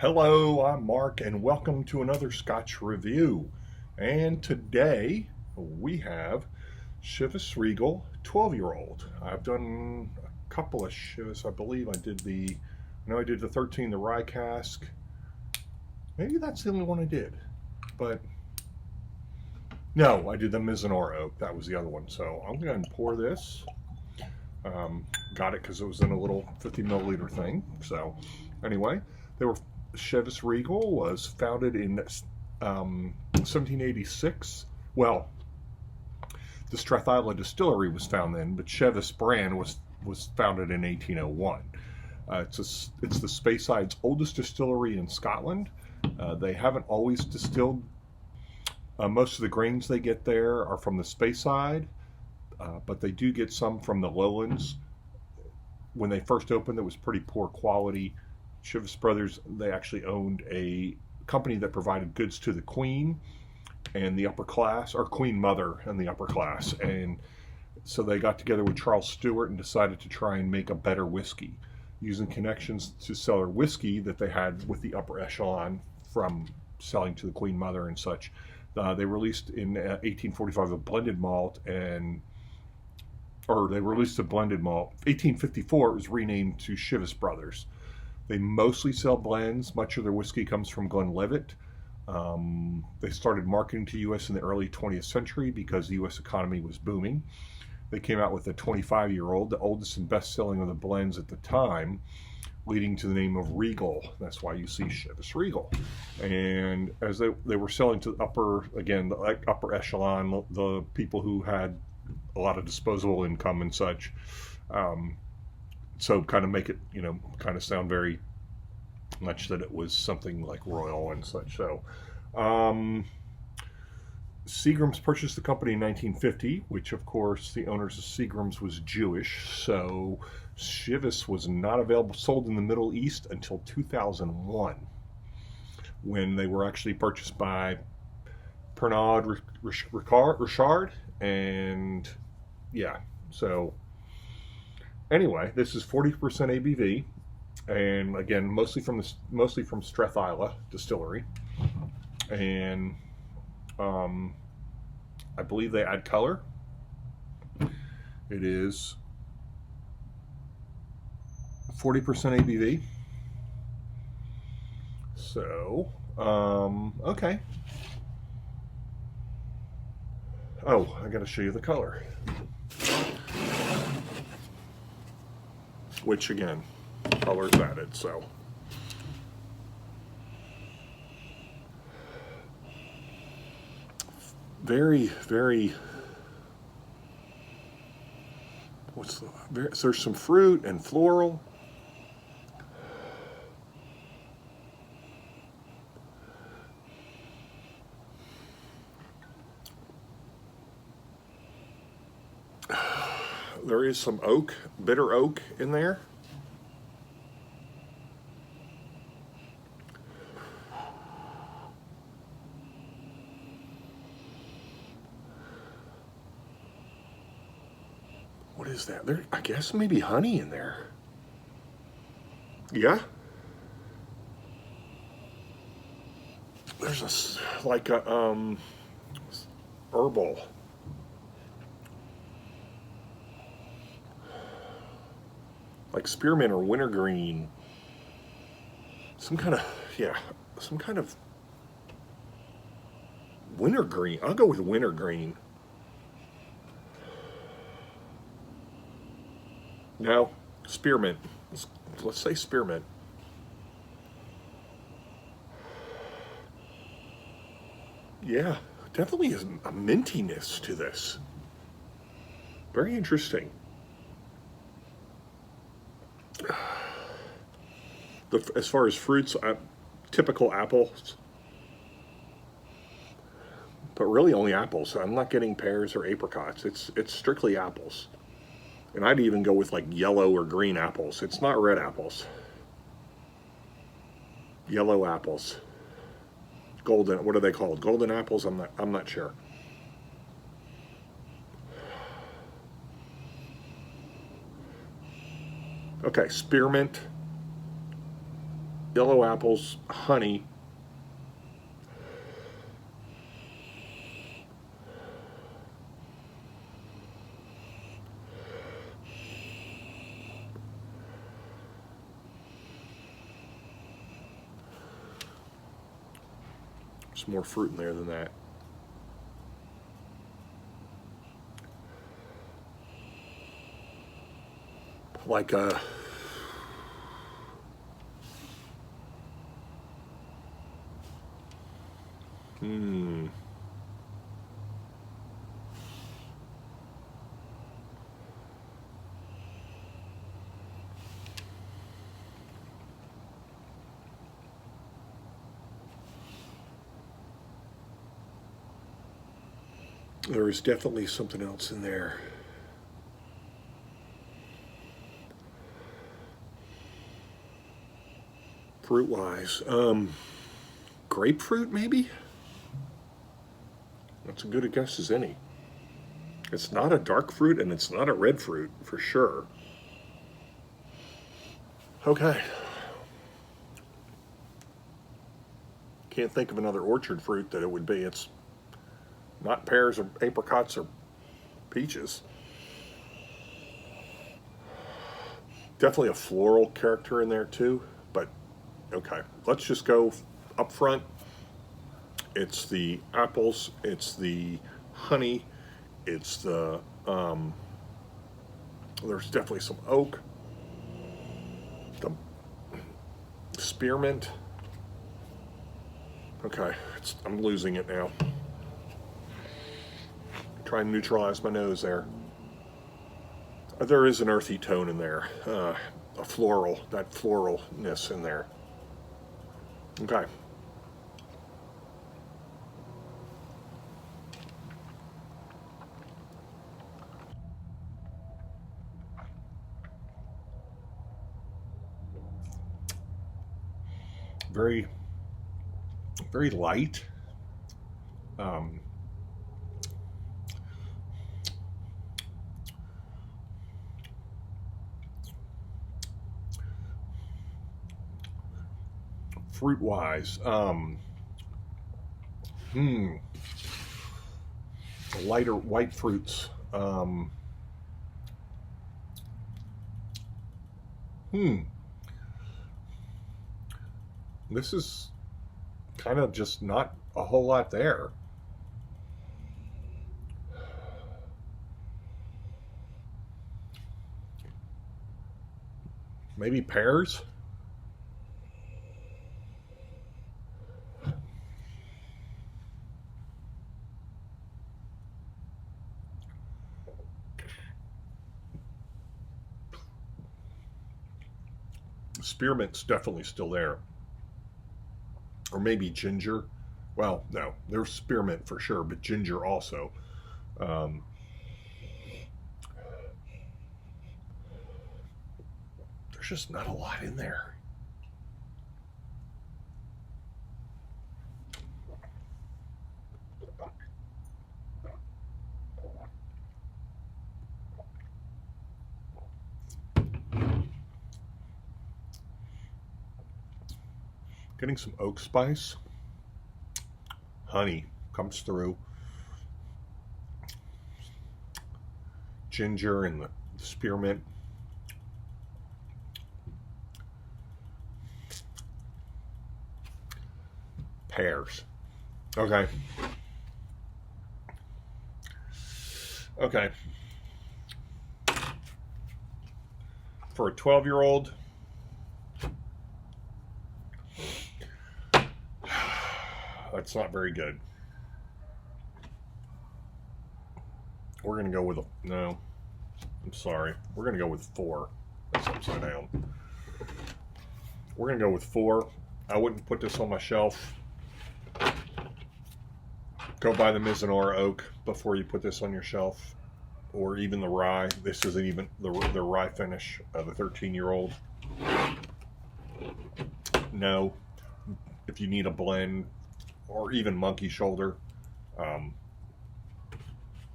Hello, I'm Mark, and welcome to another Scotch review. And today we have Chivas Regal 12-year-old. I've done a couple of Chivas. I did the 13, the rye cask. Maybe that's the only one I did. But no, I did the Mizunara oak. That was the other one. So I'm going to pour this. Got it because it was in a little 50 milliliter thing. So anyway, they were Chivas Regal was founded in 1786. Well, the Strathisla distillery was founded then, but Chivas brand was founded in 1801. It's the Speyside's oldest distillery in Scotland. They haven't always distilled. Most of the grains they get there are from the Speyside, but they do get some from the lowlands. When they first opened, it was pretty poor quality. Chivas Brothers, they actually owned a company that provided goods to the Queen and the upper class, or Queen Mother and the upper class. And so they got together with Charles Stewart and decided to try and make a better whiskey using connections to cellar whiskey that they had with the upper echelon from selling to the Queen Mother and such. They released in 1845 a blended malt, they released a blended malt. 1854 it was renamed to Chivas Brothers. They mostly sell blends. Much of their whiskey comes from Glenlivet. They started marketing to U.S. in the early 20th century because the U.S. economy was booming. They came out with a 25-year-old, the oldest and best-selling of the blends at the time, leading to the name of Regal. That's why you see Chivas Regal. And as they were selling to the upper echelon, the people who had a lot of disposable income and such, so kind of make it, kind of sound very much that it was something like royal and such. So Seagram's purchased the company in 1950, which of course the owners of Seagram's was Jewish, so Chivas was not sold in the Middle East until 2001, when they were actually purchased by Pernod Ricard, and yeah, so anyway, this is 40% ABV, and again, mostly from Strathisla distillery, and I believe they add color. It is 40% ABV. So, okay. Oh, I got to show you the color. Which again, color's added, so. Very, very, there's some fruit and floral. There is some bitter oak in there. What is that? I guess maybe honey in there. Yeah. There's a herbal. Like spearmint or wintergreen. Some kind of wintergreen. I'll go with wintergreen. No, spearmint. Let's say spearmint. Yeah, definitely is a mintiness to this. Very interesting. As far as fruits, typical apples, but really only apples. I'm not getting pears or apricots. It's strictly apples. And I'd even go with like yellow or green apples. It's not red apples. Yellow apples. Golden, what are they called? Golden apples? I'm not sure. Okay, spearmint. yellow apples, honey. There's more fruit in there than that. Like a there is definitely something else in there. Fruit-wise, grapefruit maybe? That's as good a guess as any. It's not a dark fruit and it's not a red fruit for sure. Okay. Can't think of another orchard fruit that it would be. It's not pears or apricots or peaches. Definitely a floral character in there too, but okay. Let's just go up front. It's the apples, it's the honey, it's the, there's definitely some oak, the spearmint. Okay, I'm losing it now. Try and neutralize my nose there. There is an earthy tone in there, a floral, that floralness in there. Okay. Very, very light. Fruit-wise, lighter white fruits. This is kind of just not a whole lot there. Maybe pears? Spearmint's definitely still there. Or maybe ginger. Well, no, there's spearmint for sure, but ginger also. There's just not a lot in there. Getting some oak spice. Honey comes through. Ginger and the spearmint. Pears. Okay. Okay. For a 12-year-old, that's not very good. We're going to go with a, no, I'm sorry. We're going to go with 4. That's upside down. We're going to go with 4. I wouldn't put this on my shelf. Go buy the Mizunara oak before you put this on your shelf. Or even the rye. This isn't even the rye finish of the 13-year-old. No. If you need a blend, or even monkey shoulder,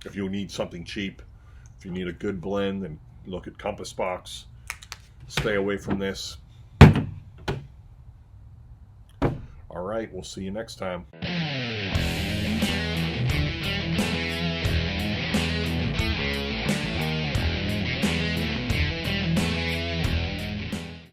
if you need something cheap, if you need a good blend, then look at Compass Box. Stay away from this. right, we'll see you next time.